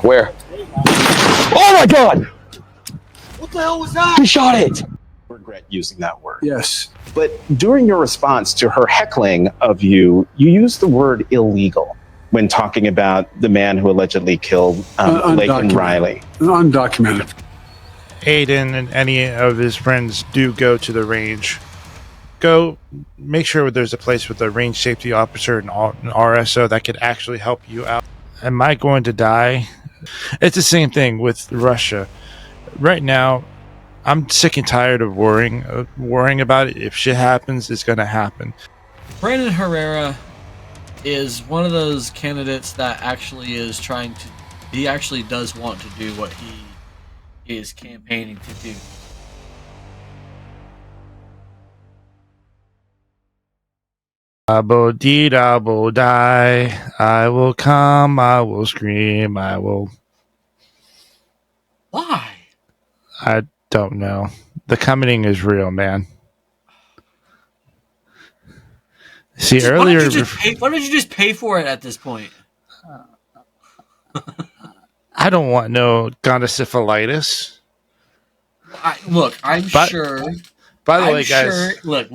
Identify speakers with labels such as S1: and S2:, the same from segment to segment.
S1: Where? Oh my God! What the hell was that? He shot it!
S2: Regret using that word.
S3: Yes.
S2: But during your response to her heckling of you, you used the word illegal when talking about the man who allegedly killed Laken Riley.
S3: Undocumented.
S4: Aiden and any of his friends do go to the range. Go make sure there's a place with a range safety officer and an RSO that could actually help you out. Am I going to die? It's the same thing with Russia. Right now, I'm sick and tired of worrying about it. If shit happens, it's going to happen.
S5: Brandon Herrera is one of those candidates that actually is he actually does want to do what he is campaigning to do.
S4: Abo dee abo die. I will come, I will scream, I will.
S5: Why?
S4: I don't know. The coming is real, man. See, earlier.
S5: Why don't you just pay for it at this point?
S4: I don't want no gonosyphilitis.
S5: I'm sure.
S4: By the way, guys.
S5: Look.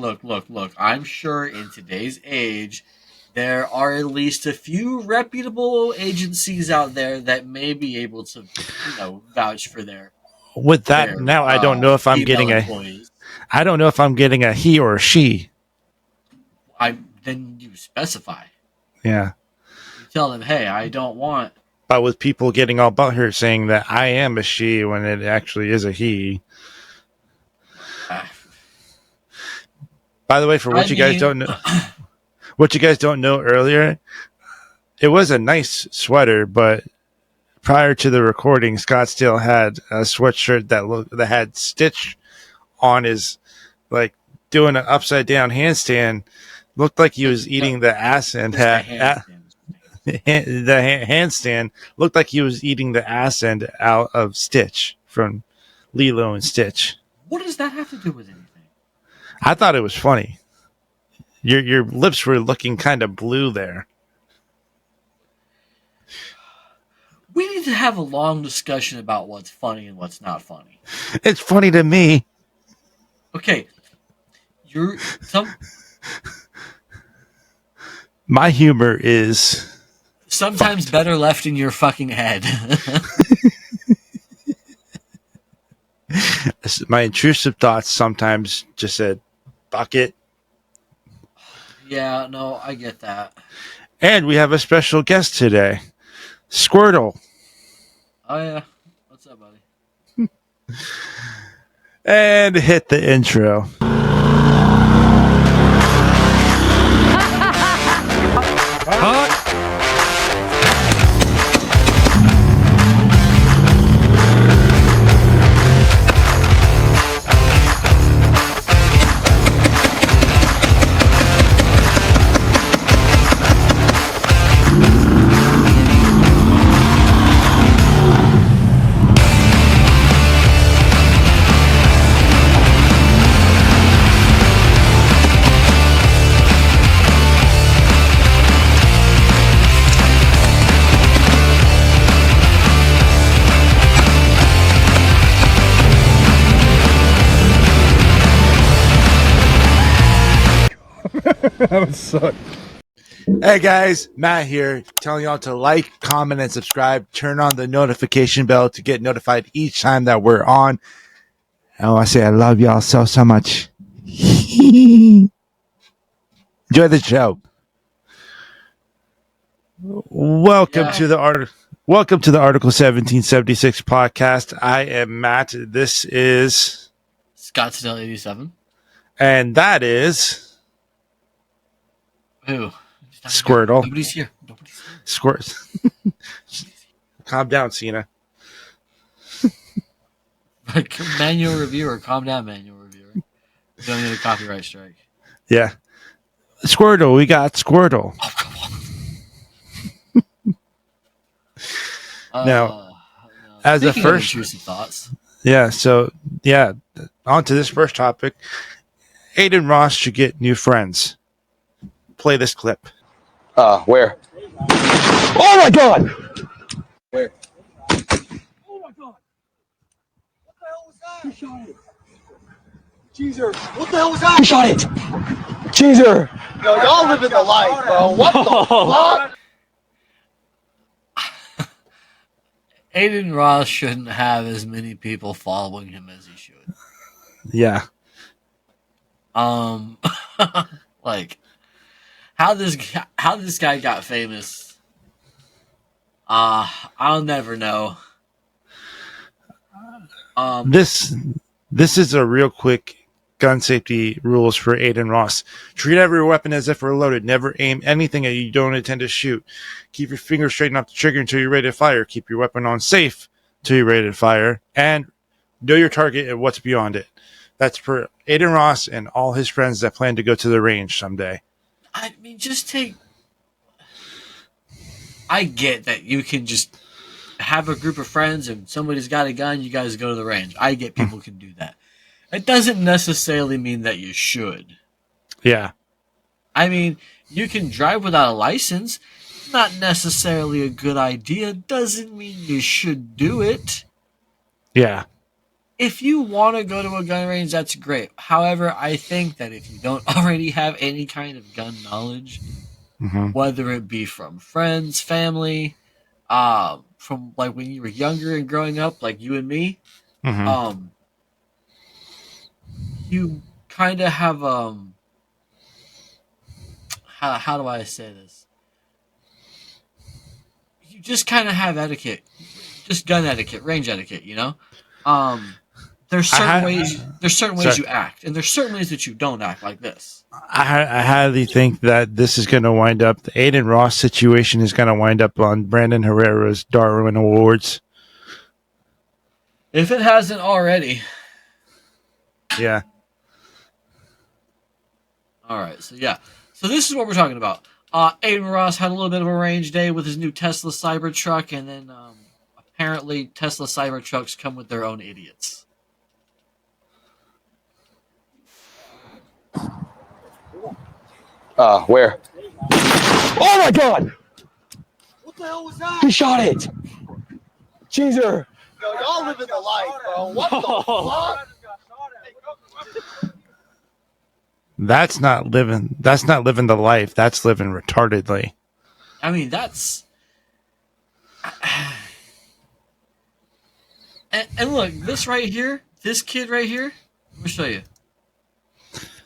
S5: I'm sure in today's age, there are at least a few reputable agencies out there that may be able to, vouch for their.
S4: With that, now I don't know if I'm getting
S5: employees.
S4: I don't know if I'm getting a he or a she.
S5: Then you specify.
S4: Yeah.
S5: You tell them, hey, I don't want.
S4: But with people getting all about her saying that I am a she when it actually is a he. By the way, for what you guys don't know earlier, it was a nice sweater, but prior to the recording, Scott still had a sweatshirt that had Stitch on his, like, doing an upside down handstand. Looked like he was eating the ass end. The handstand looked like he was eating the ass end out of Stitch from Lilo and Stitch.
S5: What does that have to do with anything?
S4: I thought it was funny. Your lips were looking kind of blue there.
S5: We need to have a long discussion about what's funny and what's not funny.
S4: It's funny to me.
S5: Okay.
S4: My humor is
S5: sometimes fucked. Better left in your fucking head.
S4: My intrusive thoughts sometimes just said, "Fuck it."
S5: Yeah, no, I get that.
S4: And we have a special guest today, Squirtle.
S5: Oh yeah, what's up, buddy?
S4: And hit the intro. That would suck. Hey guys, Matt here, telling y'all to like, comment, and subscribe. Turn on the notification bell to get notified each time that we're on. Oh, I say I love y'all so much. Enjoy the show. Welcome to the Article 1776 podcast. I am Matt. This is
S5: Scottsdale 87,
S4: and that is.
S5: Who?
S4: Squirtle.
S5: Nobody's here.
S4: Squirt. Calm down, Cena.
S5: Manual reviewer. Calm down, manual reviewer. You don't need a copyright strike.
S4: Yeah. Squirtle. We got Squirtle.
S5: Oh, come
S4: on. Now, as a first...
S5: intrusive thoughts.
S4: Yeah, so, yeah. On to this first topic. Aiden Ross should get new friends. Play this clip.
S1: Where? Oh my God! Where? He shot it. Jeezer. What the hell was that? He shot it. Jeezer. Yo, y'all living the life, bro. What the fuck?
S5: Aiden Ross shouldn't have as many people following him as he should.
S4: Yeah.
S5: Like how this guy got famous, I'll never know.
S4: This is a real quick gun safety rules for Aiden Ross. Treat every weapon as if it were loaded. Never aim anything that you don't intend to shoot. Keep your fingers straightened off the trigger until you're ready to fire. Keep your weapon on safe until you're ready to fire. And know your target and what's beyond it. That's for Aiden Ross and all his friends that plan to go to the range someday.
S5: I mean, I get that you can just have a group of friends and somebody's got a gun, you guys go to the range. I get people can do that. It doesn't necessarily mean that you should.
S4: Yeah.
S5: I mean, you can drive without a license. Not necessarily a good idea. Doesn't mean you should do it.
S4: Yeah.
S5: If you want to go to a gun range, that's great. However, I think that if you don't already have any kind of gun knowledge, whether it be from friends, family, from like when you were younger and growing up, like you and me, you kind of have how do I say this? You just kind of have etiquette, just gun etiquette, range etiquette, you know. There's certain ways. There's certain ways you act, and there's certain ways that you don't act like this.
S4: I highly think that this is going to wind up. The Aiden Ross situation is going to wind up on Brandon Herrera's Darwin Awards.
S5: If it hasn't already.
S4: Yeah.
S5: All right. So yeah. So this is what we're talking about. Aiden Ross had a little bit of a range day with his new Tesla Cybertruck, and then apparently Tesla Cybertrucks come with their own idiots.
S1: Where? Oh my god! What the hell was that? He shot it! Jeezer! Yo, y'all living the life, bro. What the fuck?
S4: That's not living the life. That's living retardedly.
S5: I mean, that's... And look, this right here, this kid right here, let me show you.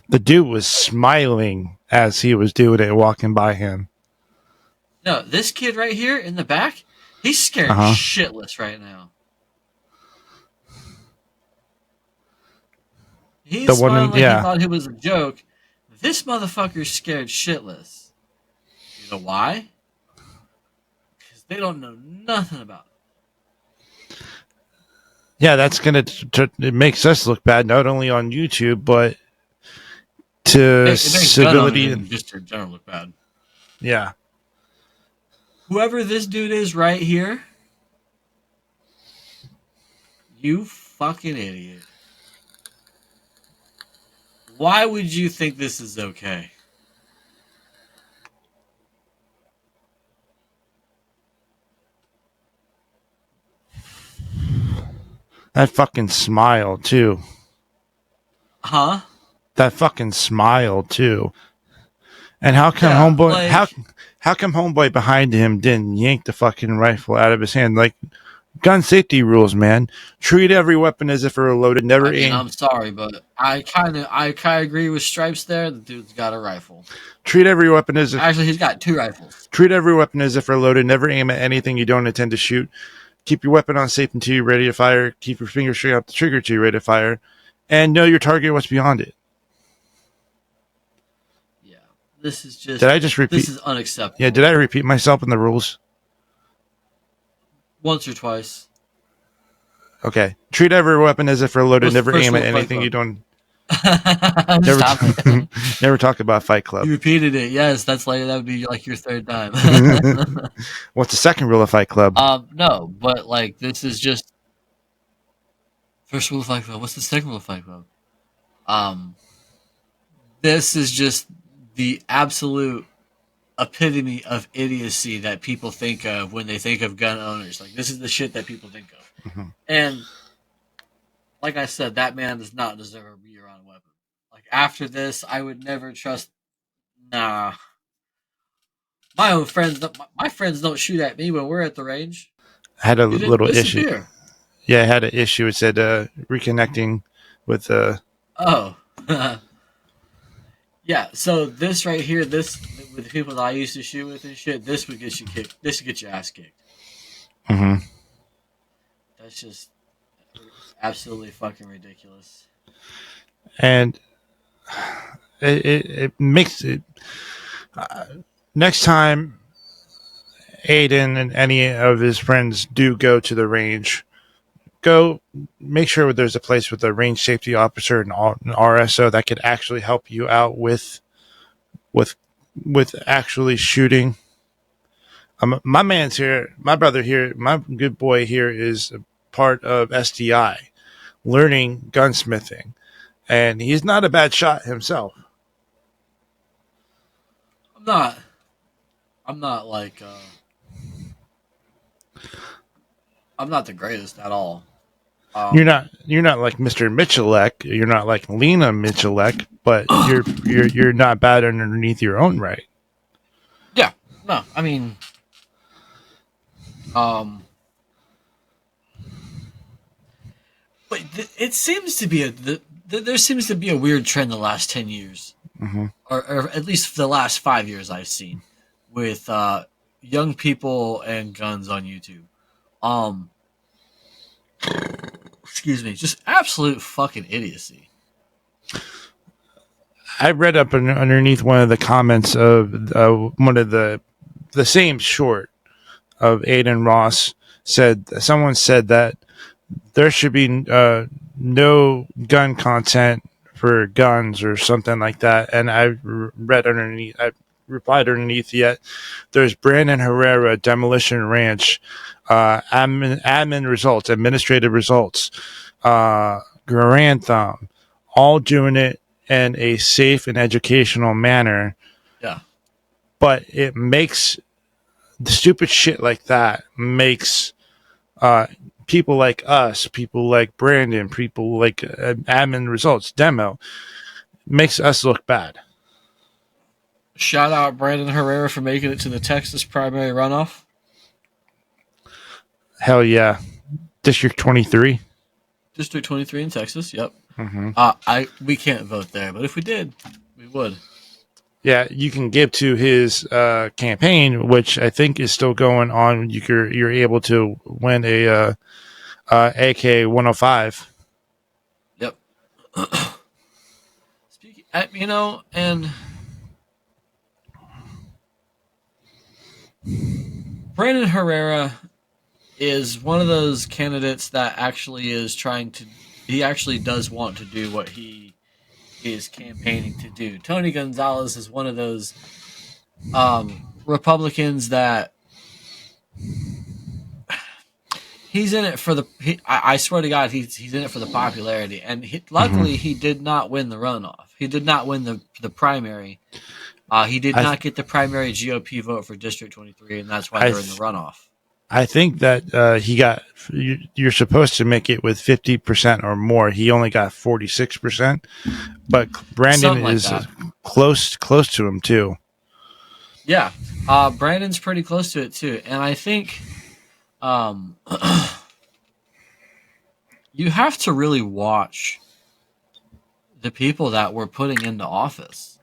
S4: The dude was smiling as he was doing it, walking by him.
S5: No, this kid right here in the back, he's scared shitless right now. He's smiling like he thought it was a joke. This motherfucker's scared shitless. You know why? Because they don't know nothing about it.
S4: Yeah, that's gonna. It makes us look bad, not only on YouTube, but to civility
S5: and just in general look bad.
S4: Yeah.
S5: Whoever this dude is right here, you fucking idiot. Why would you think this is okay?
S4: That fucking smile, too.
S5: Huh?
S4: That fucking smile, too. And how come how come homeboy behind him didn't yank the fucking rifle out of his hand? Like, gun safety rules, man. Treat every weapon as if it were loaded. Never aim.
S5: I'm sorry, but I kind of agree with Stripes there. The dude's got a rifle.
S4: Treat every weapon as if...
S5: Actually, he's got 2 rifles.
S4: Treat every weapon as if it were loaded. Never aim at anything you don't intend to shoot. Keep your weapon on safe until you're ready to fire. Keep your finger straight off the trigger until you're ready to fire. And know your target and what's beyond it.
S5: Yeah. This is just...
S4: Did I just repeat?
S5: This is unacceptable.
S4: Yeah, did I repeat myself in the rules?
S5: Once or twice.
S4: Okay. Treat every weapon as if they're loaded. Never aim at anything you don't... Never talk about Fight Club.
S5: You repeated it. Yes, that would be like your 3rd time.
S4: What's the second rule of Fight Club?
S5: No, but like this is just first rule of Fight Club. What's the second rule of Fight Club? This is just the absolute epitome of idiocy that people think of when they think of gun owners. Like this is the shit that people think of, and like I said, that man does not deserve a year-round weapon. Like after this, I would never trust. Nah, my own friends. My friends don't shoot at me when we're at the range.
S4: I had a
S5: You didn't
S4: little issue.
S5: disappear.
S4: Yeah, I had an issue. It said reconnecting with
S5: Oh, yeah. So this right here, this with the people that I used to shoot with and shit, this would get you kicked. This would get your ass kicked.
S4: Mm-hmm.
S5: That's just absolutely fucking ridiculous.
S4: And it makes it. Next time Aiden and any of his friends do go to the range, go make sure there's a place with a range safety officer and an RSO that could actually help you out with actually shooting. My man's here, my brother here, my good boy here is a part of SDI, learning gunsmithing, and he's not a bad shot himself.
S5: I'm not like I'm not the greatest at all.
S4: You're not like Mr. Michalek. You're not like Lena Michalek, but you're not bad underneath your own right.
S5: Yeah, no, I mean, but it seems to be there seems to be a weird trend the last 10 years, or at least the last 5 years I've seen with young people and guns on YouTube. Excuse me, just absolute fucking idiocy.
S4: I read up underneath one of the comments of one of the same short of Aiden Ross someone said that there should be no gun content for guns or something like that, and I replied underneath yet there's Brandon Herrera Demolition Ranch admin results, administrative results, Grand Thumb, all doing it in a safe and educational manner.
S5: Yeah.
S4: But it makes the stupid shit like that makes people like us, people like Brandon, people like admin results demo, makes us look bad.
S5: Shout out Brandon Herrera for making it to the Texas primary runoff.
S4: Hell yeah. District 23.
S5: District 23 in Texas, yep.
S4: Mm-hmm.
S5: We can't vote there, but if we did, we would.
S4: Yeah, you can give to his campaign, which I think is still going on. You're able to win a AK-105.
S5: Yep. Speaking, and Brandon Herrera is one of those candidates that actually is he actually does want to do what he is campaigning to do. Tony Gonzalez is one of those Republicans that he's in it for I swear to God, he's in it for the popularity. And luckily, he did not win the runoff. He did not win the primary. He did not get the primary GOP vote for District 23, and that's why they're in the runoff. I
S4: think that he got. You're supposed to make it with 50% or more. He only got 46%, but Brandon like is close to him too.
S5: Yeah, Brandon's pretty close to it too, and I think you have to really watch the people that we're putting into office.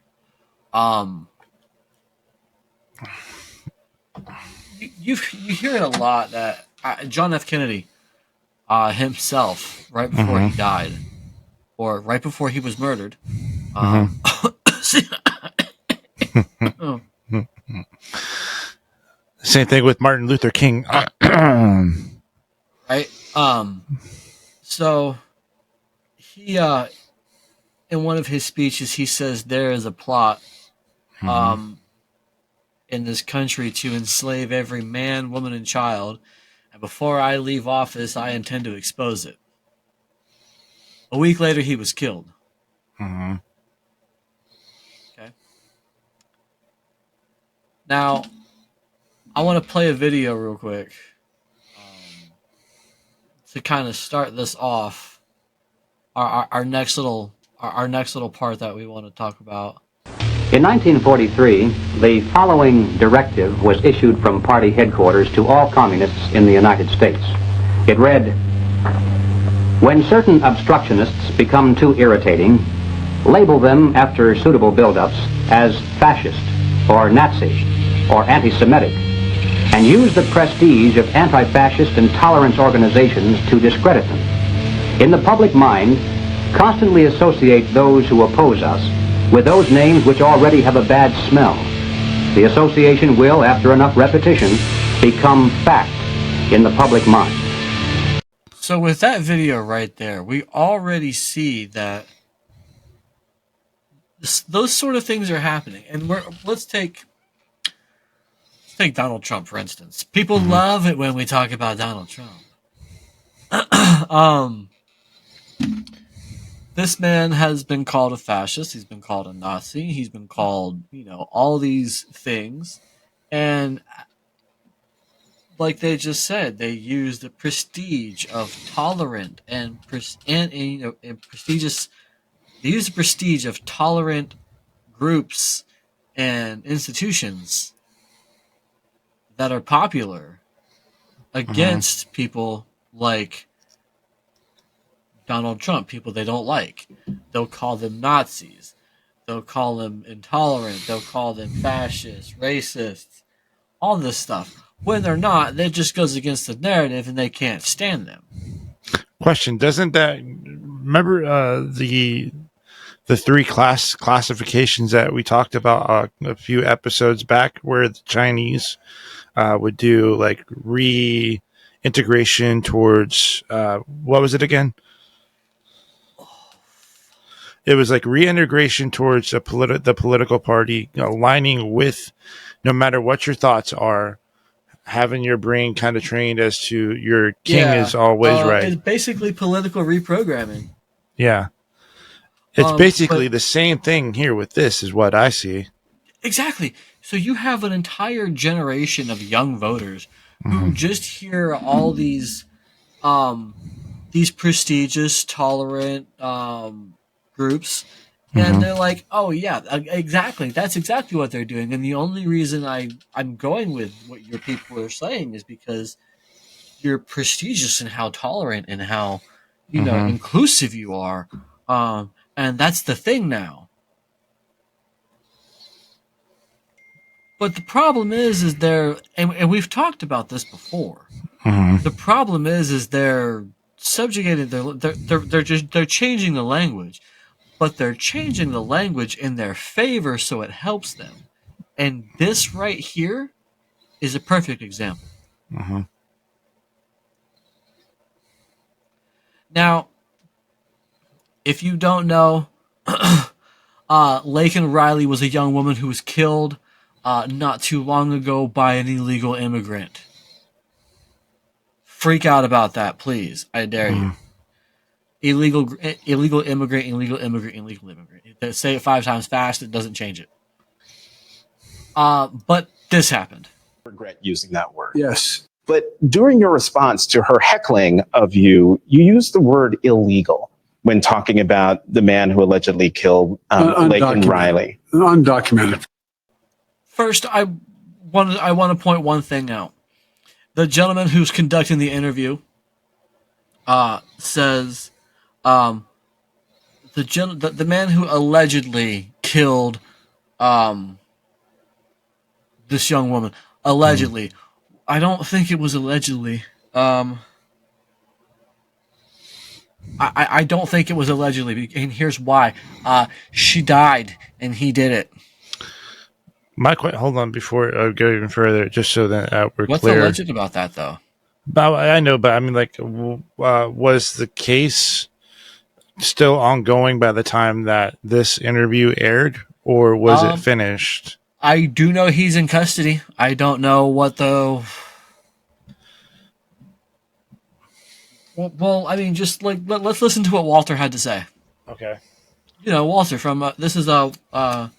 S5: You hear it a lot that John F. Kennedy himself, right before he died, or right before he was murdered.
S4: Same thing with Martin Luther King.
S5: Right. So he in one of his speeches he says there is a plot in this country to enslave every man, woman, and child, and before I leave office I intend to expose it. A week later he was killed. Okay. Now I want to play a video real quick to kind of start this off. our next little part that we want to talk about.
S3: In 1943, the following directive was issued from party headquarters to all communists in the United States. It read, "When certain obstructionists become too irritating, label them after suitable build-ups as fascist or Nazi or anti-Semitic, and use the prestige of anti-fascist and tolerance organizations to discredit them. In the public mind, constantly associate those who oppose us with those names which already have a bad smell. The association will, after enough repetition, become fact in the public mind."
S5: So with that video right there, we already see that those sort of things are happening. And let's take Donald Trump, for instance. People love it when we talk about Donald Trump. This man has been called a fascist. He's been called a Nazi. He's been called, all these things. And like they just said, they use the prestige of tolerant and prestigious. They use the prestige of tolerant groups and institutions that are popular against people like Donald Trump, people they don't like. They'll call them Nazis. They'll call them intolerant. They'll call them fascists, racists, all this stuff. When they're not, that just goes against the narrative and they can't stand them.
S4: Question, doesn't that, remember the three classifications that we talked about a few episodes back, where the Chinese would do like reintegration towards what was it again? It was like reintegration towards the political party, aligning with, no matter what your thoughts are, having your brain kind of trained as to your king is always right.
S5: It's basically political reprogramming.
S4: Yeah. It's basically the same thing here with this, is what I see.
S5: Exactly. So you have an entire generation of young voters who just hear all these prestigious, tolerant groups, and they're like, "Oh yeah, exactly. That's exactly what they're doing." And the only reason I'm going with what your people are saying is because you're prestigious and how tolerant and how inclusive you are, and that's the thing now. But the problem is they're, and we've talked about this before. The problem is they're subjugated. They're changing the language, but they're changing the language in their favor so it helps them. And this right here is a perfect example. Now, if you don't know, Laken Riley was a young woman who was killed not too long ago by an illegal immigrant. Freak out about that, please. I dare you. Illegal immigrant. Say it 5 times fast, it doesn't change it. But this happened.
S2: Regret using that word.
S1: Yes.
S2: But during your response to her heckling of you, you used the word illegal when talking about the man who allegedly killed Laken Riley.
S1: Undocumented.
S5: First, I want to point one thing out. The gentleman who's conducting the interview says the man who allegedly killed this young woman, allegedly. I don't think it was allegedly. I don't think it was allegedly, and here's why. She died, and he did it.
S4: Hold on before I go even further, just so that we're
S5: What's
S4: clear.
S5: What's alleged about that, though?
S4: I know, but I mean, like, was the case still ongoing by the time that this interview aired, or was it finished?
S5: I do know he's in custody. I don't know what the... Well, I mean, just like let's listen to what Walter had to say.
S4: Okay.
S5: Walter from this is a.
S4: I'm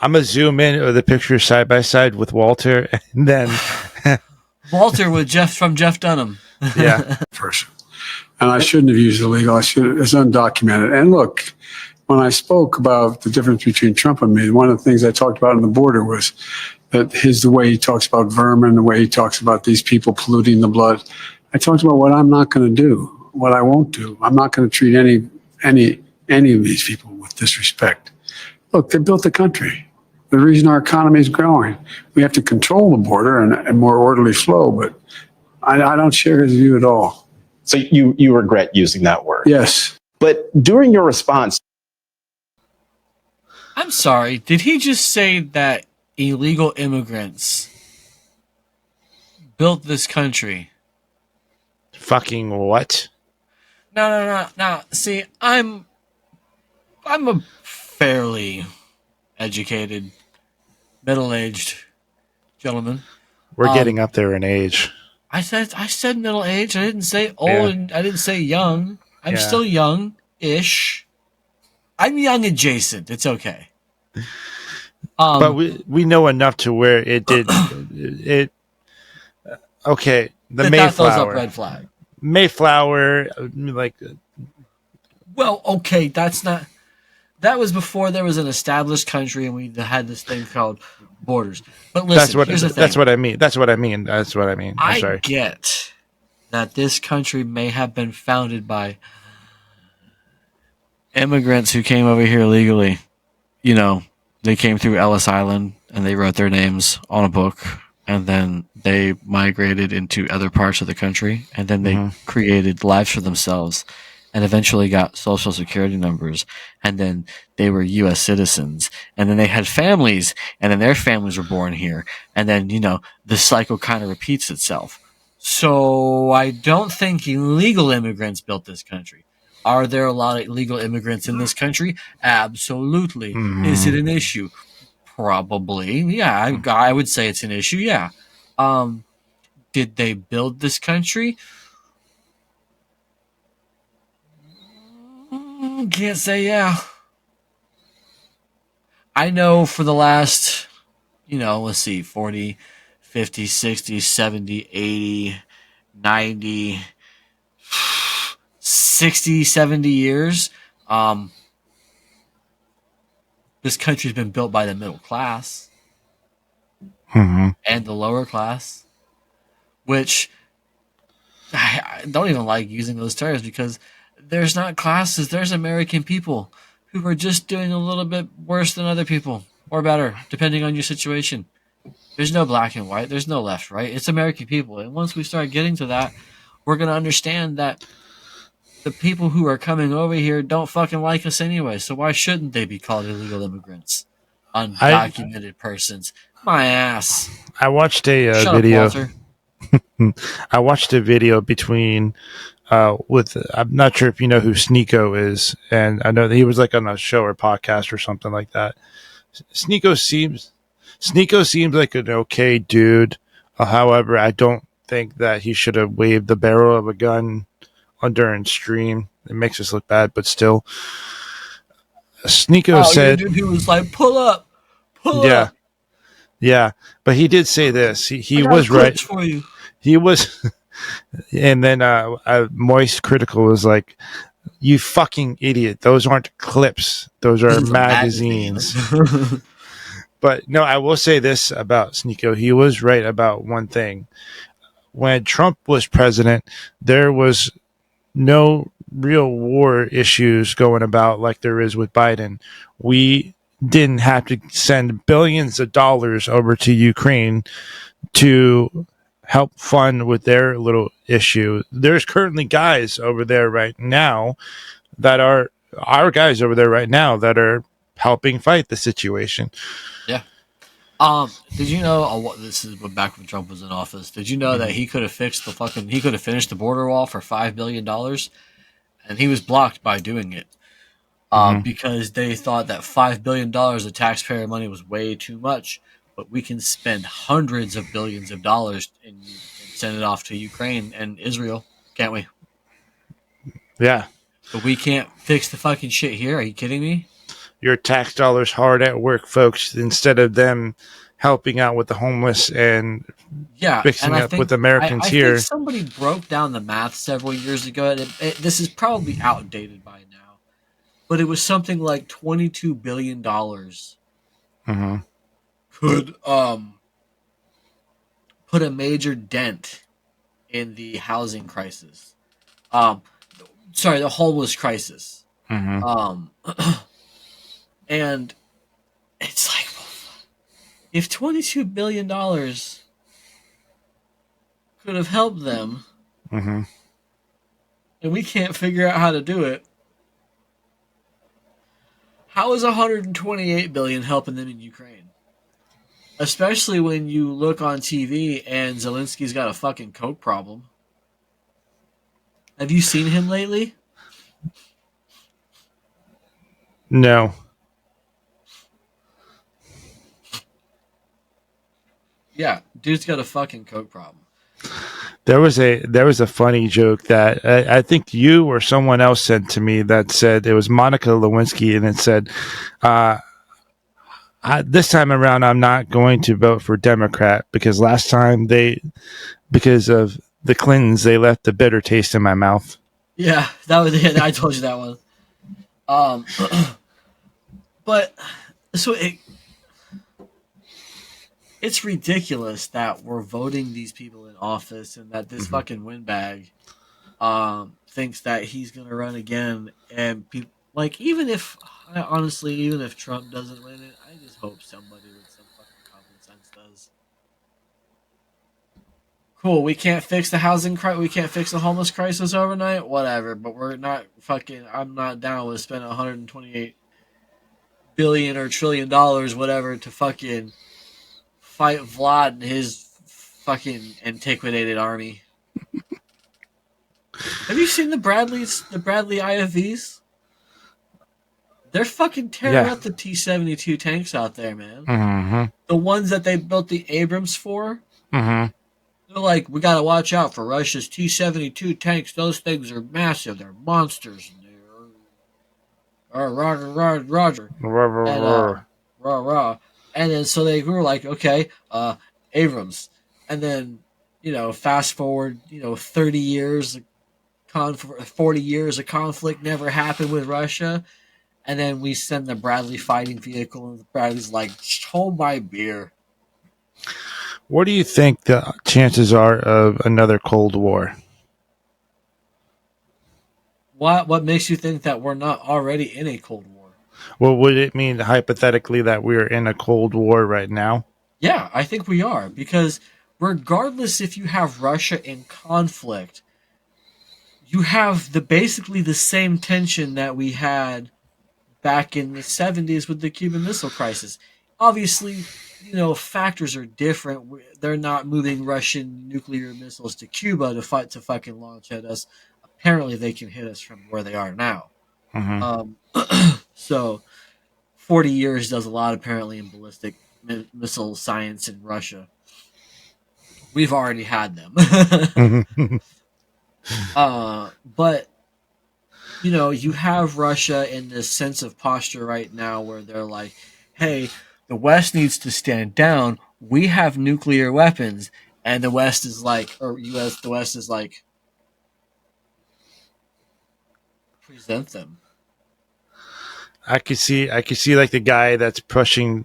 S4: gonna zoom in of the picture side by side with Walter, and then
S5: Walter with Jeff from Jeff Dunham.
S4: Yeah.
S1: Person.
S6: And I shouldn't have used illegal. It's undocumented. And look, when I spoke about the difference between Trump and me, one of the things I talked about on the border was that the way he talks about vermin, the way he talks about these people polluting the blood. I talked about what I'm not going to do, what I won't do. I'm not going to treat any of these people with disrespect. Look, they built the country. The reason our economy is growing. We have to control the border and more orderly flow, but I don't share his view at all.
S2: So you regret using that word?
S6: Yes.
S2: But during your response,
S5: I'm sorry, did he just say that illegal immigrants built this country?
S4: Fucking what?
S5: No. See, I'm a fairly educated, middle-aged gentleman.
S4: We're getting up there in age.
S5: I said middle-aged. I didn't say old.
S4: Yeah.
S5: And I didn't say young. I'm
S4: Yeah.
S5: still young-ish. I'm young adjacent. It's okay.
S4: But we know enough to where it did it. Okay, the
S5: that throws up
S4: Mayflower.
S5: red flag.
S4: Mayflower, like.
S5: Well, okay, that's not. That was before there was an established country and we had this thing called borders. But listen, here's the thing.
S4: That's what I mean. That's what I mean. I'm sorry.
S5: I get that this country may have been founded by immigrants who came over here legally. You know, they came through Ellis Island and they wrote their names on a book, and then they migrated into other parts of the country, and then they created lives for themselves and eventually got social security numbers, and then they were U.S. citizens, and then they had families, and then their families were born here, and then, you know, the cycle kind of repeats itself. So I don't think illegal immigrants built this country. Are there a lot of illegal immigrants in this country? Absolutely. Is it an issue? Probably. Yeah, I would say it's an issue, yeah. Did they build this country? Can't say yeah. I know for the last, let's see, 40, 50, 60, 70, 80, 90, 60, 70 years, this country's been built by the middle class and the lower class, which I don't even like using those terms because there's not classes. There's American people who are just doing a little bit worse than other people or better, depending on your situation. There's no black and white. There's no left, right? It's American people. And once we start getting to that, we're going to understand that the people who are coming over here don't fucking like us anyway. So why shouldn't they be called illegal immigrants? Undocumented persons. My ass.
S4: I watched a
S5: Shut
S4: video.
S5: up, Walter.
S4: I watched a video between with I'm not sure if you know who Sneeko is, and I know that he was like on a show or podcast or something like that. Sneeko seems like an okay dude. However, I don't think that he should have waved the barrel of a gun during stream. It makes us look bad, but still. Sneeko said
S5: he was like, pull up.
S4: Yeah, but he did say this. He was right.
S5: For you.
S4: He was, and then Moist Critical was like, "You fucking idiot! Those aren't clips. Those are magazines." But no, I will say this about Sneeko. He was right about one thing. When Trump was president, there was no real war issues going about like there is with Biden. We didn't have to send billions of dollars over to Ukraine to help fund with their little issue. There's currently guys over there right now that are our guys over there right now that are helping fight the situation.
S5: Yeah. Did you know? This is back when Trump was in office. Did you know that he could have finished the border wall for $5 billion, and he was blocked by doing it because they thought that $5 billion of taxpayer money was way too much. But we can spend hundreds of billions of dollars and send it off to Ukraine and Israel, can't we?
S4: Yeah.
S5: But we can't fix the fucking shit here. Are you kidding me?
S4: Your tax dollars hard at work, folks. Instead of them helping out with the homeless and fixing up with Americans
S5: I
S4: here.
S5: think somebody broke down the math several years ago, and this is probably outdated by now, but it was something like $22 billion could put a major dent in the housing crisis. The homeless crisis. And it's like, if $22 billion could have helped them, and we can't figure out how to do it, how is $128 billion helping them in Ukraine? Especially when you look on TV and Zelensky's got a fucking coke problem. Have you seen him lately?
S4: No.
S5: Yeah, dude's got a fucking coke problem.
S4: There was a funny joke that I think you or someone else sent to me that said it was Monica Lewinsky, and it said, "This time around, I'm not going to vote for Democrat because last time because of the Clintons, they left a bitter taste in my mouth."
S5: Yeah, that was it. I told you that one. But so it's ridiculous that we're voting these people in office and that this fucking windbag thinks that he's gonna run again. And people, like, even if Trump doesn't win it, I just hope somebody with some fucking common sense does. Cool, we can't fix the housing crisis, we can't fix the homeless crisis overnight, whatever, but I'm not down with spending $128 billion or $1 trillion, whatever, to fucking fight Vlad and his fucking antiquated army. Have you seen the Bradley IFVs? They're fucking tearing up the T-72 tanks out there, man. The ones that they built the Abrams for. They're like, we gotta watch out for Russia's T-72 tanks. Those things are massive. They're monsters. Roger. And then so they were like, okay, Abrams. And then, fast forward, 30 years, 40 years of conflict never happened with Russia. And then we send the Bradley fighting vehicle, and Bradley's like, hold my beer.
S4: What do you think the chances are of another Cold War?
S5: What makes you think that we're not already in a Cold War?
S4: Well, would it mean hypothetically that we're in a Cold War right now?
S5: Yeah, I think we are, because regardless if you have Russia in conflict, you have basically the same tension that we had back in the 70s with the Cuban Missile Crisis. Obviously, factors are different. They're not moving Russian nuclear missiles to Cuba to fucking launch at us. Apparently, they can hit us from where they are now. So, 40 years does a lot, apparently, in ballistic missile science in Russia. We've already had them. But, you have Russia in this sense of posture right now where they're like, hey, the West needs to stand down. We have nuclear weapons. And the West is like, the West is like, present them.
S4: I could see like the guy that's pushing,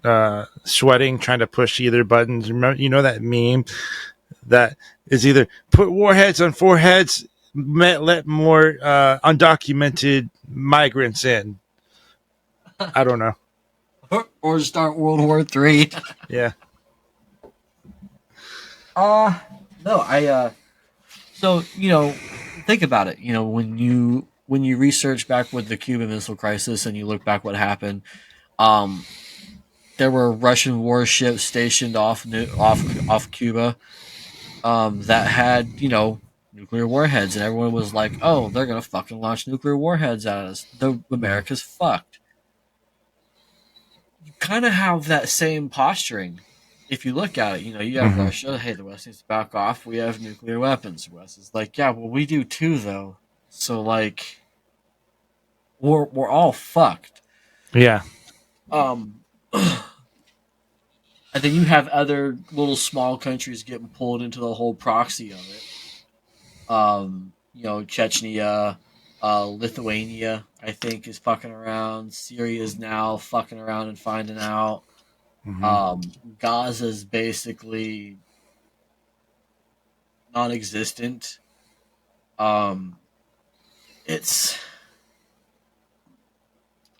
S4: sweating, trying to push either buttons. Remember, that meme that is either put warheads on foreheads, let more undocumented migrants in. I don't know.
S5: Or start World War III.
S4: Yeah.
S5: No, so, think about it. When you research back with the Cuban Missile Crisis and you look back what happened, there were Russian warships stationed off Cuba that had, nuclear warheads, and everyone was like, oh, they're going to fucking launch nuclear warheads at us. America's fucked. You kind of have that same posturing. If you look at it, you have Russia, hey, the West needs to back off. We have nuclear weapons. The West is like, yeah, well, we do too, though. So, like, we're all fucked.
S4: Yeah.
S5: I And then you have other little small countries getting pulled into the whole proxy of it. Chechnya, Lithuania, I think, is fucking around. Syria is now fucking around and finding out. Gaza's basically non-existent. It's.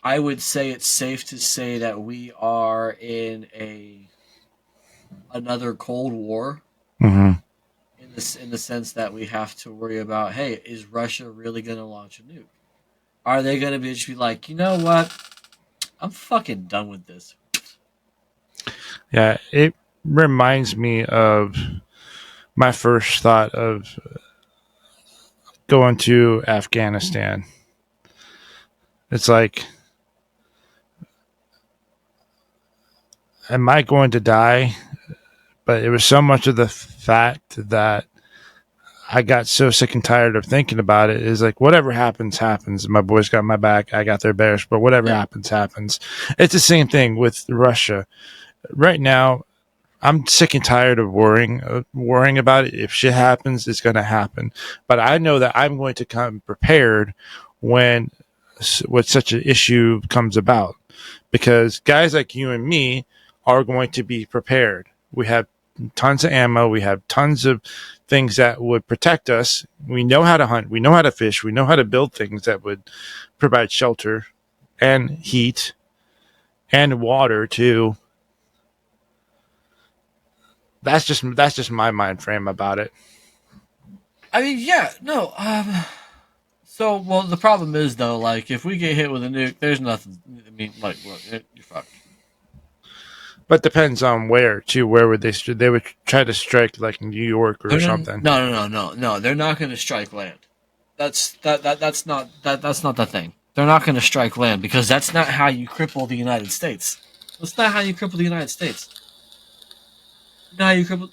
S5: I would say it's safe to say that we are in another Cold War. In the sense that we have to worry about, hey, is Russia really going to launch a nuke? Are they going to just be like, you know what? I'm fucking done with this.
S4: Yeah, it reminds me of my first thought of going to Afghanistan. It's like, am I going to die? But it was so much of the fact that I got so sick and tired of thinking about it. Is like, whatever happens, happens. My boys got my back. I got their backs. But whatever happens, happens. It's the same thing with Russia. Right now, I'm sick and tired of worrying about it. If shit happens, it's going to happen. But I know that I'm going to come prepared when such an issue comes about. Because guys like you and me are going to be prepared. We have tons of ammo. We have tons of things that would protect us. We know how to hunt. We know how to fish. We know how to build things that would provide shelter and heat and water too. That's just my mind frame about it.
S5: I mean, yeah, no. The problem is though, like, if we get hit with a nuke, there's nothing. I mean, like, look, you're fucked.
S4: But depends on where too. Where would they would try to strike, like New York or something?
S5: No. They're not going to strike land. That's not the thing. They're not going to strike land because that's not how you cripple the United States. That's not how you cripple the United States. You know how you cripple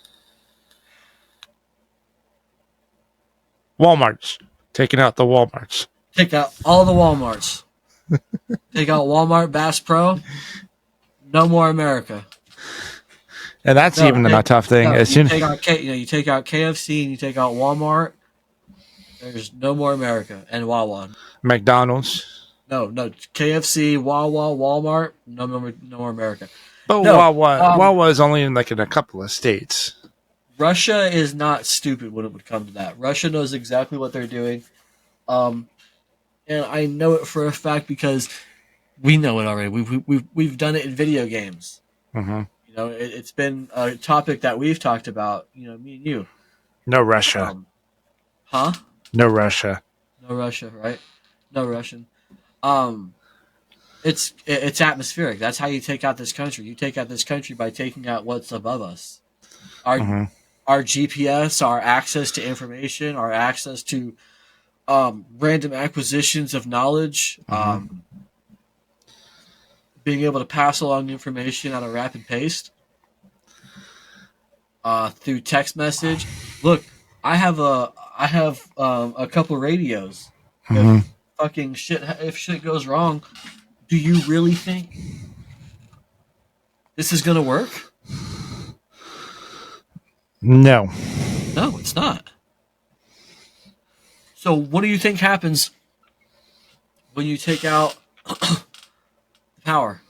S4: Walmart's. Taking out the Walmarts.
S5: Take out all the Walmarts. Take out Walmart, Bass Pro. No more America.
S4: And that's even a tough thing.
S5: You take out KFC and you take out Walmart. There's no more America and Wawa.
S4: McDonald's.
S5: No, KFC, Wawa, Walmart. No more America.
S4: But Wawa is only in a couple of states.
S5: Russia is not stupid when it would come to that. Russia knows exactly what they're doing. And I know it for a fact because we know it already. We've done it in video games.
S4: Mm-hmm.
S5: It's been a topic that we've talked about. Me and you.
S4: No Russia.
S5: Huh?
S4: No Russia.
S5: No Russia, right? No Russian. It's atmospheric. That's how you take out this country. You take out this country by taking out what's above us. Our GPS, our access to information, our access to random acquisitions of knowledge, being able to pass along information at a rapid pace through text message. Look, I have a couple radios. If shit goes wrong, do you really think this is gonna work?
S4: No,
S5: it's not. So what do you think happens when you take out the power?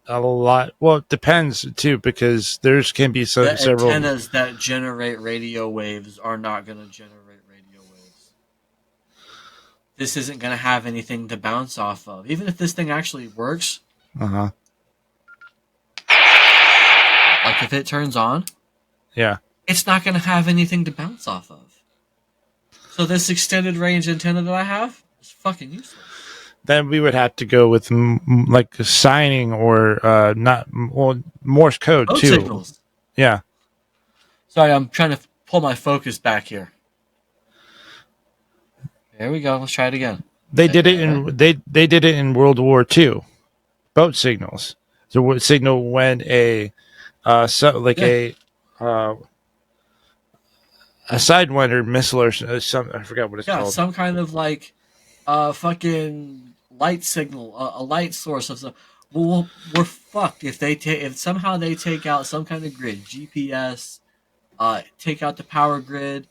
S4: A lot. Well, it depends too, because there's can be several
S5: antennas that generate radio waves are not going to generate radio waves. This isn't going to have anything to bounce off of, even if this thing actually works. Like if it turns on, it's not going to have anything to bounce off of. So this extended range antenna that I have is fucking useless.
S4: Then we would have to go with signing or Morse code too.
S5: Signals.
S4: Yeah.
S5: Sorry, I'm trying to pull my focus back here. There we go. Let's try it again.
S4: They did it in World War II. Boat signals. So signal when a Sidewinder missile or something. I forgot what it's called.
S5: Some kind of fucking light signal, a light source of some. Well, we're fucked if somehow they take out some kind of grid, GPS, take out the power grid.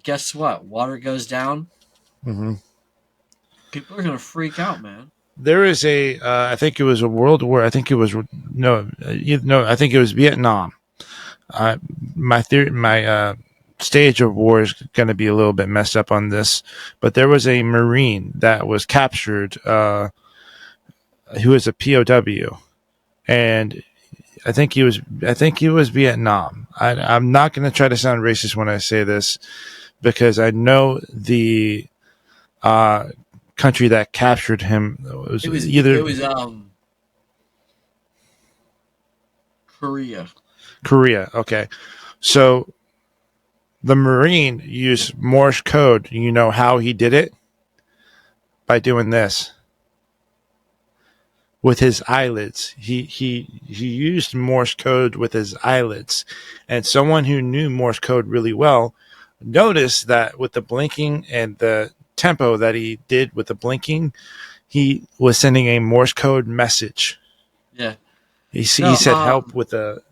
S5: Guess what? Water goes down.
S4: Mm-hmm.
S5: People are gonna freak out, man.
S4: There is I think it was a world war. I think it was I think it was Vietnam. My theory, my stage of war is going to be a little bit messed up on this, but there was a Marine that was captured, who was a POW, and I think he was Vietnam. I'm not going to try to sound racist when I say this, because I know the country that captured him was
S5: Korea.
S4: Korea. Okay, so the Marine used Morse code. You know how he did it? By doing this with his eyelids. He used Morse code with his eyelids, and someone who knew Morse code really well noticed that with the blinking and the tempo that he did with the blinking, he was sending a Morse code message.
S5: Yeah,
S4: he said help with his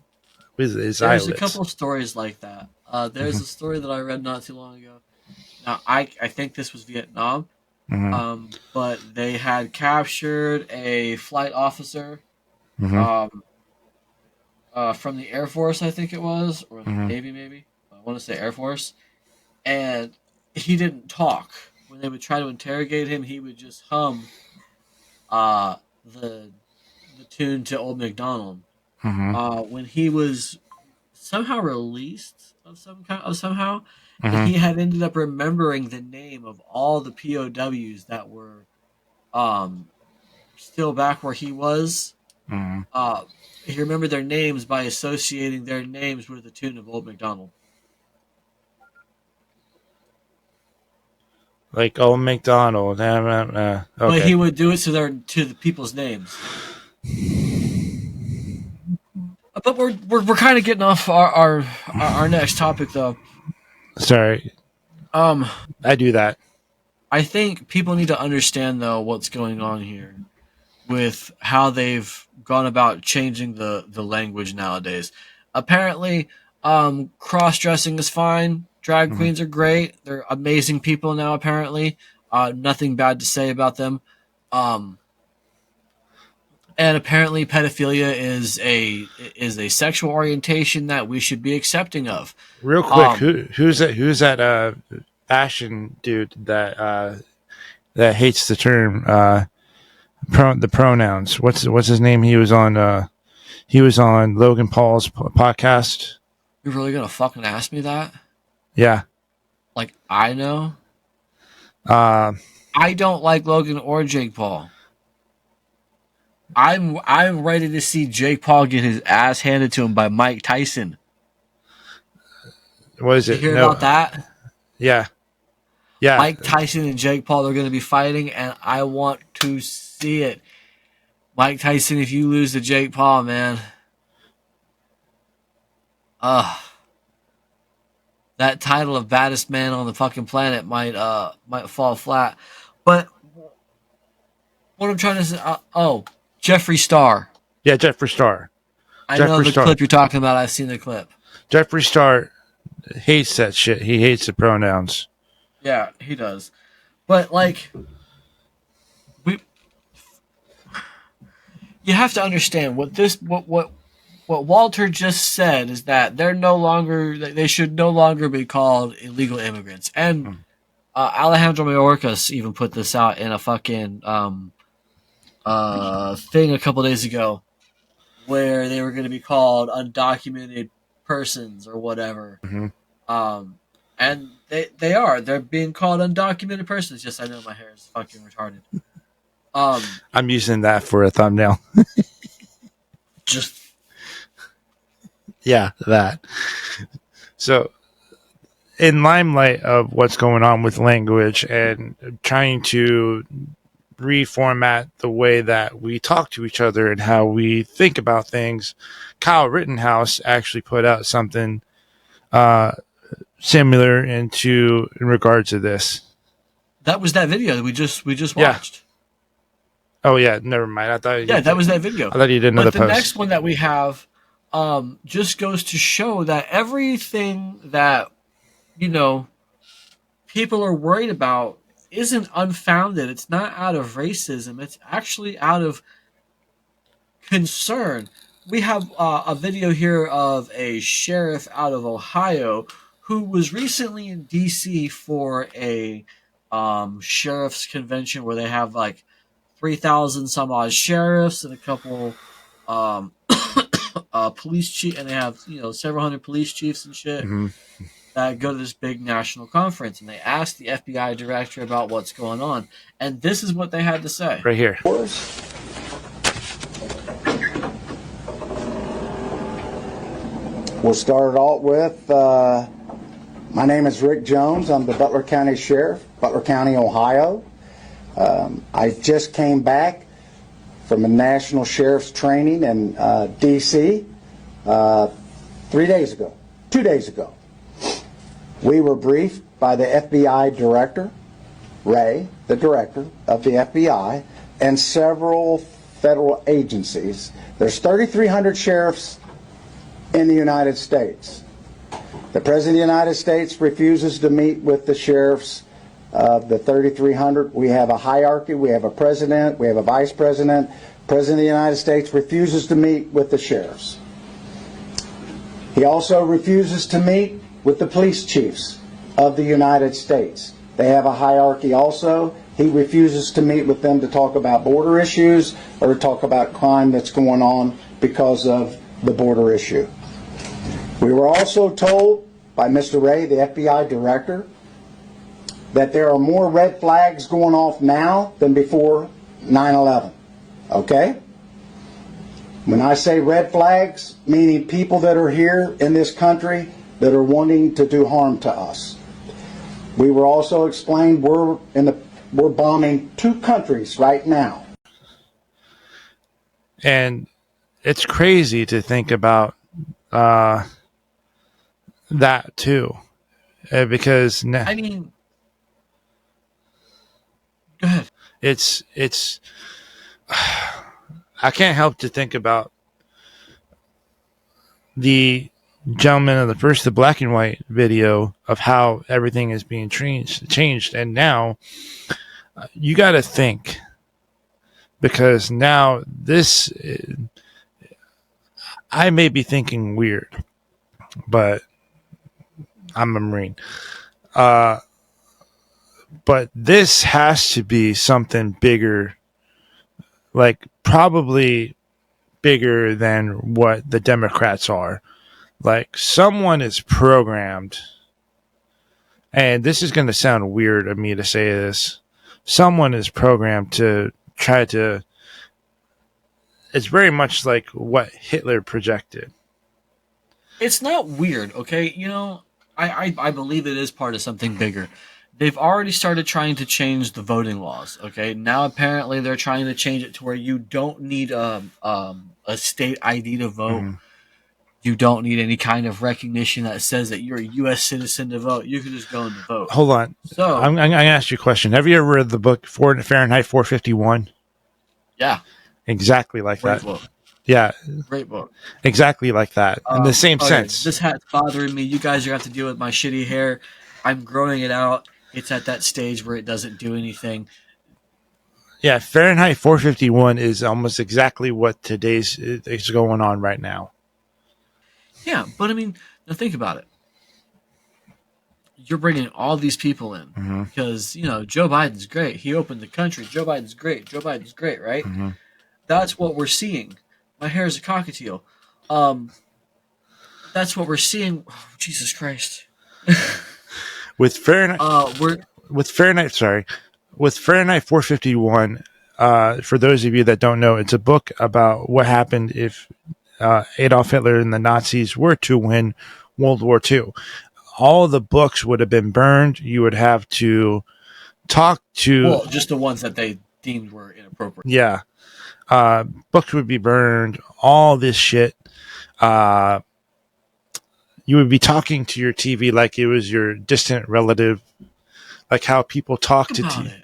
S4: eyelids.
S5: There's a couple of stories like that. There's a story that I read not too long ago. Now I think this was Vietnam.
S4: Mm-hmm.
S5: But they had captured a flight officer,
S4: Mm-hmm.
S5: from the Air Force, I think it was, or the
S4: Mm-hmm.
S5: Navy, maybe. I want to say Air Force, and he didn't talk. When they would try to interrogate him, he would just hum, the tune to Old MacDonald.
S4: Mm-hmm.
S5: When he was somehow released somehow,
S4: Mm-hmm.
S5: he had ended up remembering the name of all the POWs that were still back where he was.
S4: Mm-hmm.
S5: He remembered their names by associating their names with the tune of Old MacDonald.
S4: Like Old MacDonald. Okay.
S5: But he would do it to the people's names. But we're kind of getting off our next topic though.
S4: Sorry. I do that.
S5: I think people need to understand though what's going on here with how they've gone about changing the language nowadays. Apparently, cross-dressing is fine. Drag queens are great. They're amazing people now, apparently. Nothing bad to say about them. And apparently pedophilia is a sexual orientation that we should be accepting of.
S4: Real quick, who's that Ashton dude that hates the term the pronouns? What's his name? He was on Logan Paul's podcast.
S5: You're really gonna fucking ask me that?
S4: Yeah.
S5: Like, I know? I don't like Logan or Jake Paul. I'm ready to see Jake Paul get his ass handed to him by Mike Tyson.
S4: What is it?
S5: You hear about that?
S4: Yeah. Yeah.
S5: Mike Tyson and Jake Paul are going to be fighting, and I want to see it. Mike Tyson, if you lose to Jake Paul, man. That title of baddest man on the fucking planet might fall flat. But what I'm trying to say, Jeffree Star.
S4: Yeah, Jeffree Star.
S5: I know the clip you're talking about. I've seen the clip.
S4: Jeffree Star hates that shit. He hates the pronouns.
S5: Yeah, he does. But like, you have to understand what Walter just said is that they should no longer be called illegal immigrants. And Alejandro Mayorkas even put this out in a fucking thing a couple days ago, where they were going to be called undocumented persons or whatever. And they're being called undocumented persons. Yes, I know my hair is fucking retarded.
S4: I'm using that for a thumbnail.
S5: Just
S4: yeah, that. So, in limelight of what's going on with language and trying to reformat the way that we talk to each other and how we think about things, Kyle Rittenhouse actually put out something similar in regards to this.
S5: That was that video that we just watched.
S4: Oh yeah, never mind. I thought
S5: that was that video.
S4: I thought you did another
S5: post. But the next one that we have just goes to show that everything that people are worried about isn't unfounded. It's not out of racism. It's actually out of concern. We have a video here of a sheriff out of Ohio who was recently in D.C. for a sheriff's convention where they have like 3,000 some odd sheriffs and a couple police chief, and they have several hundred police chiefs and shit that go to this big national conference. And they asked the FBI director about what's going on, and this is what they had to say.
S4: Right here.
S7: We'll start it out with, my name is Rick Jones. I'm the Butler County Sheriff, Butler County, Ohio. I just came back from a national sheriff's training in D.C. 2 days ago. We were briefed by the FBI director, Ray, the director of the FBI, and several federal agencies. There's 3,300 sheriffs in the United States. The President of the United States refuses to meet with the sheriffs of the 3,300. We have a hierarchy. We have a president. We have a vice president. President of the United States refuses to meet with the sheriffs. He also refuses to meet with the police chiefs of the United States. They have a hierarchy also. He refuses to meet with them to talk about border issues or to talk about crime that's going on because of the border issue. We were also told by Mr. Ray, the FBI director, that there are more red flags going off now than before 9/11. Okay? When I say red flags, meaning people that are here in this country that are wanting to do harm to us. We were also explained we're bombing 2 countries right now.
S4: And it's crazy to think about that too, because
S5: I mean, go ahead.
S4: It's I can't help to think about the gentleman of the black and white video of how everything is being changed, and now you got to think, because now this, I may be thinking weird, but I'm a Marine. But this has to be something bigger, like probably bigger than what the Democrats are. Like someone is programmed, and this is going to sound weird of me to say this, someone is programmed to try to, it's very much like what Hitler projected.
S5: It's not weird, okay? I believe it is part of something bigger. They've already started trying to change the voting laws, okay? Now apparently they're trying to change it to where you don't need a state ID to vote. Mm-hmm. You don't need any kind of recognition that says that you're a U.S. citizen to vote. You can just go and vote.
S4: Hold on. So I'm going to ask you a question. Have you ever read the book Fahrenheit 451?
S5: Yeah.
S4: Exactly like
S5: Great
S4: that.
S5: Book.
S4: Yeah.
S5: Great book.
S4: Exactly like that. In the same sense.
S5: This hat's bothering me. You guys are going to have to deal with my shitty hair. I'm growing it out. It's at that stage where it doesn't do anything.
S4: Yeah, Fahrenheit 451 is almost exactly what today's is going on right now.
S5: Yeah, but I mean, now think about it. You're bringing all these people in because, Joe Biden's great. He opened the country. Joe Biden's great. Joe Biden's great, right? Mm-hmm. That's what we're seeing. My hair is a cockatiel. That's what we're seeing. Oh, Jesus Christ.
S4: With Fahrenheit 451, for those of you that don't know, it's a book about what happened if Adolf Hitler and the Nazis were to win World War II. All the books would have been burned. You would have to talk to...
S5: Well, just the ones that they deemed were inappropriate.
S4: Yeah. Books would be burned. All this shit. You would be talking to your TV like it was your distant relative. Like how people talk to TV.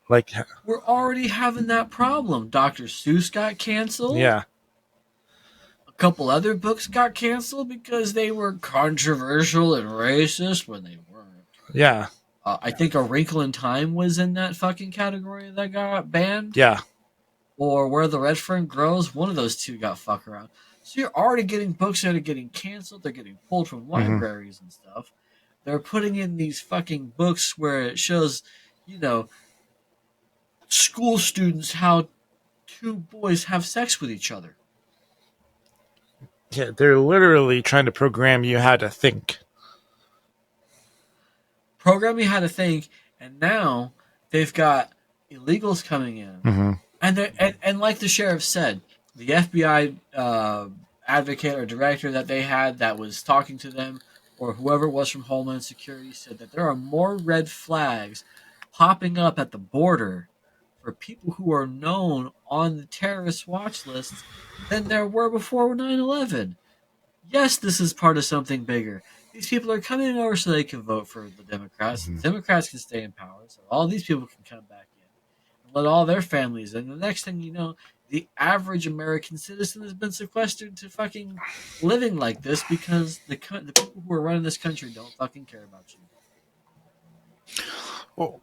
S4: Like,
S5: we're already having that problem. Dr. Seuss got canceled.
S4: yeah.
S5: A couple other books got canceled because they were controversial and racist when they weren't.
S4: Yeah.
S5: I think A Wrinkle in Time was in that fucking category that got banned.
S4: Yeah.
S5: Or Where the Red Fern Grows. One of those two got fucked around. So you're already getting books that are getting canceled. They're getting pulled from libraries and stuff. They're putting in these fucking books where it shows, school students how two boys have sex with each other.
S4: Yeah, they're literally trying to program you how to think.
S5: Program you how to think, and now they've got illegals coming in. And like the sheriff said, the FBI advocate or director that they had that was talking to them, or whoever it was from Homeland Security, said that there are more red flags popping up at the border for people who are known on the terrorist watch lists than there were before 9/11. Yes, this is part of something bigger. These people are coming over so they can vote for the Democrats. The Democrats can stay in power, so all these people can come back in and let all their families in. The next thing you know, the average American citizen has been sequestered to fucking living like this because the people who are running this country don't fucking care about you.
S4: Well,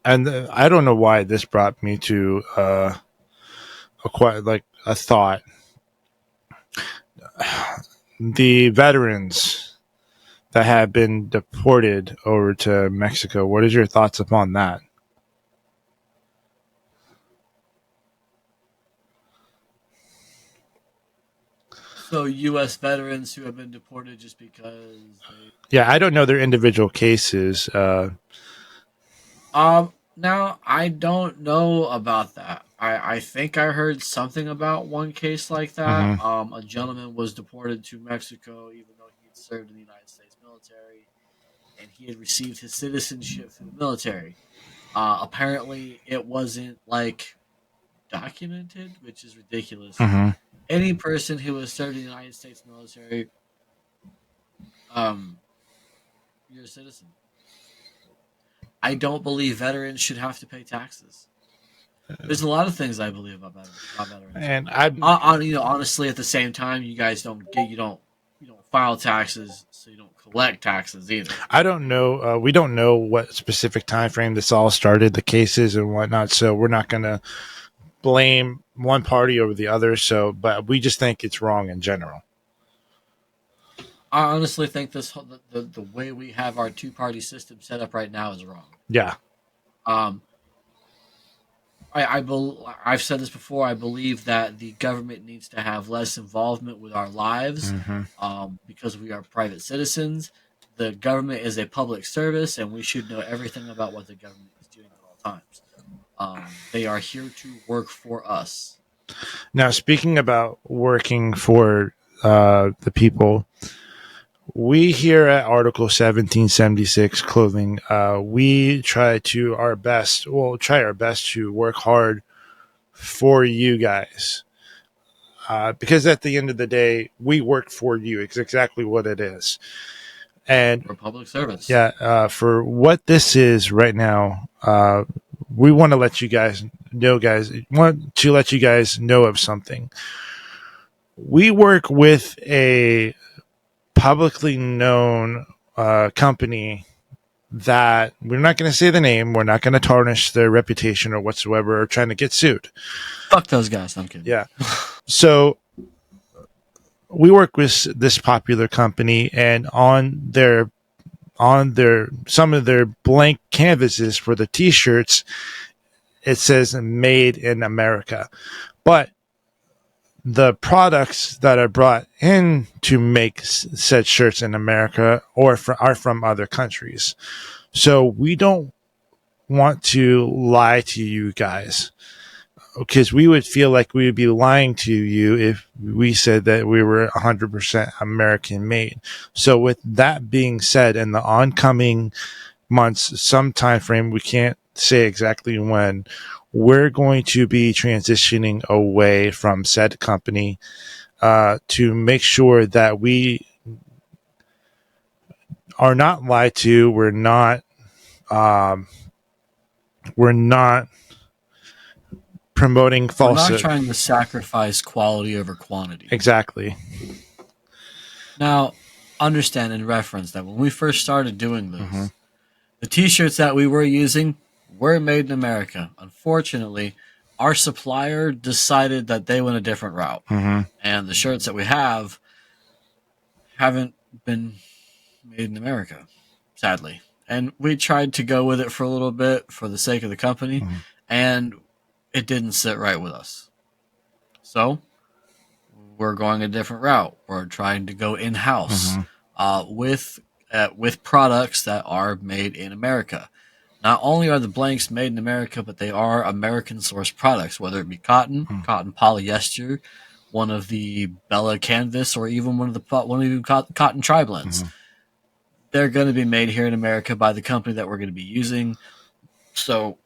S4: and I don't know why this brought me to a thought. The veterans that have been deported over to Mexico. What is your thoughts upon that?
S5: So U.S. veterans who have been deported just because
S4: Yeah, I don't know their individual cases.
S5: Now I don't know about that. I think I heard something about one case like that. A gentleman was deported to Mexico even though he had served in the United States military, and he had received his citizenship through the military. Apparently, it wasn't documented, which is ridiculous. Any person who has served in the United States military, you're a citizen. I don't believe veterans should have to pay taxes. There's a lot of things I believe about veterans.
S4: And
S5: honestly, at the same time, you guys don't file taxes, so you don't collect taxes either.
S4: I don't know. We don't know what specific time frame this all started, the cases and whatnot. So we're not going to blame one party over the other. But we just think it's wrong in general.
S5: I honestly think the way we have our two-party system set up right now is wrong.
S4: Yeah.
S5: I've said this before. I believe that the government needs to have less involvement with our lives because we are private citizens. The government is a public service, and we should know everything about what the government is doing at all times. They are here to work for us.
S4: Now, speaking about working for the people, we here at Article 1776 Clothing, we try our best to work hard for you guys. Because at the end of the day, we work for you. It's exactly what it is. And
S5: for public service.
S4: Yeah, for what this is right now, we want to let you guys know, of something. We work with a publicly known company that we're not going to say the name. We're not going to tarnish their reputation or whatsoever, or trying to get sued.
S5: Fuck those guys. I'm kidding.
S4: Yeah. So we work with this popular company, and on some of their blank canvases for the t-shirts, it says "Made in America," but the products that are brought in to make said shirts in America are from other countries. So we don't want to lie to you guys, because we would feel like we would be lying to you if we said that we were 100% American made. So with that being said, in the oncoming months, some time frame, we can't say exactly when, we're going to be transitioning away from said company to make sure that we are not lied to. We're not We're not promoting falsehood.
S5: We're not trying to sacrifice quality over quantity.
S4: Exactly.
S5: Now, understand and reference that when we first started doing this, the t-shirts that we were using were made in America. Unfortunately, our supplier decided that they went a different route. And the shirts that we have haven't been made in America, sadly. And we tried to go with it for a little bit for the sake of the company, and it didn't sit right with us. So we're going a different route. We're trying to go in-house with products that are made in America. Not only are the blanks made in America, but they are American-sourced products, whether it be cotton, cotton polyester, one of the Bella canvas, or even one of the cotton tri-blends. They're going to be made here in America by the company that we're going to be using. So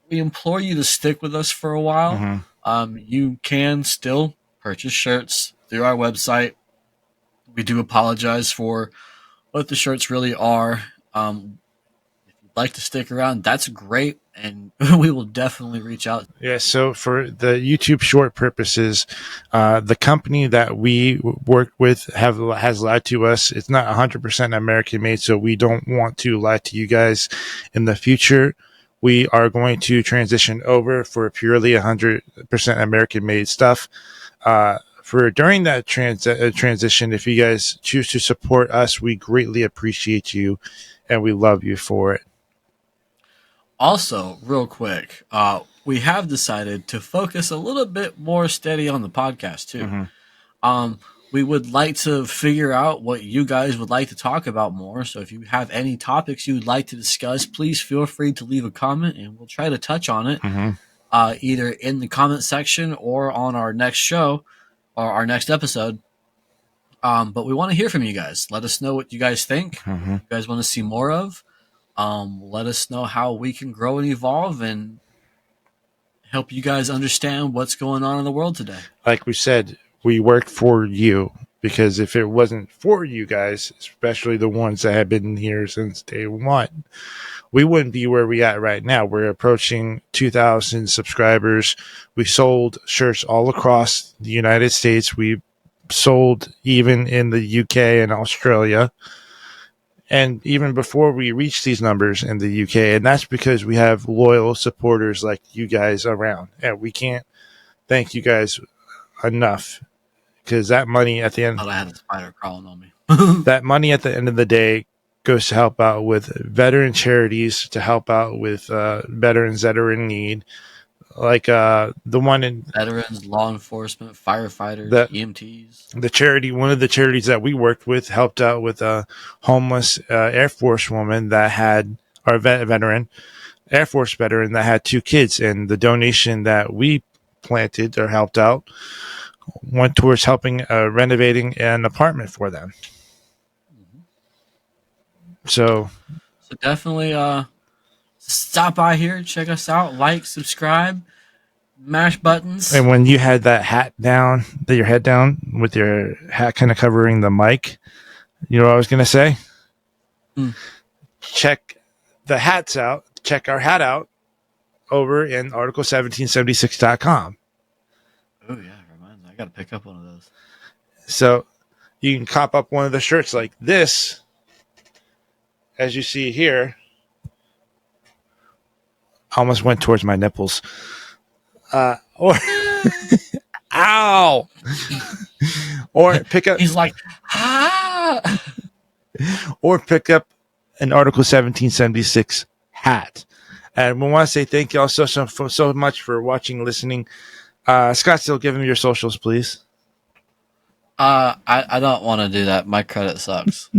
S5: we implore you to stick with us for a while. You can still purchase shirts through our website. We do apologize for what the shirts really are. If you'd like to stick around, that's great, and we will definitely reach out.
S4: Yeah, so for the YouTube short purposes, the company that we work with has lied to us. It's not 100% American made, so we don't want to lie to you guys in the future. We are going to transition over for purely 100% American made stuff. For during that transition, if you guys choose to support us, we greatly appreciate you, and we love you for it.
S5: Also, real quick, we have decided to focus a little bit more steady on the podcast too. We would like to figure out what you guys would like to talk about more. So if you have any topics you would like to discuss, please feel free to leave a comment, and we'll try to touch on it either in the comment section or on our next show or our next episode. But we want to hear from you guys. Let us know what you guys think. You guys want to see more of. Let us know how we can grow and evolve and help you guys understand what's going on in the world today.
S4: Like we said, we work for you, because if it wasn't for you guys, especially the ones that have been here since day one, we wouldn't be where we at right now. We're approaching 2,000 subscribers. We sold shirts all across the United States. We sold even in the UK and Australia. And even before we reach these numbers in the UK, and that's because we have loyal supporters like you guys around. And we can't thank you guys enough, because that money at the end...
S5: I had a spider crawling on me.
S4: That money at the end of the day goes to help out with veteran charities, to help out with veterans that are in need. Like the one in...
S5: Veterans, law enforcement, firefighters, EMTs.
S4: The charity, one of the charities that we worked with, helped out with a homeless Air Force woman that had... Or veteran, Air Force veteran that had 2 kids. And the donation that we planted or helped out went towards helping renovating an apartment for them. So
S5: definitely stop by here, check us out, like, subscribe, mash buttons.
S4: And when you had that hat down, your head down with your hat kind of covering the mic, you know what I was going to say? Check the hats out. Check our hat out over in article1776.com.
S5: Oh, yeah. Remind me. I got to pick up one of those.
S4: So you can cop up one of the shirts like this, as you see here. Almost went towards my nipples. Or ow! Or pick up...
S5: He's like, ah!
S4: Or pick up an Article 1776 hat. And we want to say thank you all so much for watching, listening. Scottsdale, give him your socials, please.
S5: I don't want to do that. My credit sucks.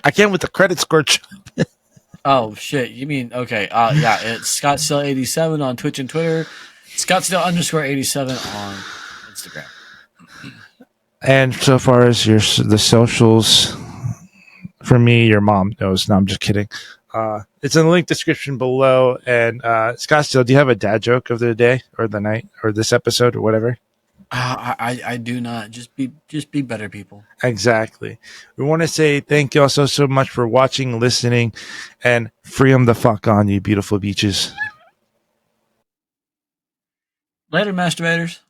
S4: I can with the credit score.
S5: Oh, shit. You mean, okay. Yeah, it's Scottsdale87 on Twitch and Twitter. Scottsdale_87 on Instagram.
S4: And so far as the socials, for me, your mom knows. No, I'm just kidding. It's in the link description below. And Scottsdale, do you have a dad joke of the day or the night or this episode or whatever?
S5: I do not. Just be better people.
S4: Exactly. We want to say thank you all so much for watching, listening, and free 'em the fuck on, you beautiful beaches.
S5: Later, masturbators.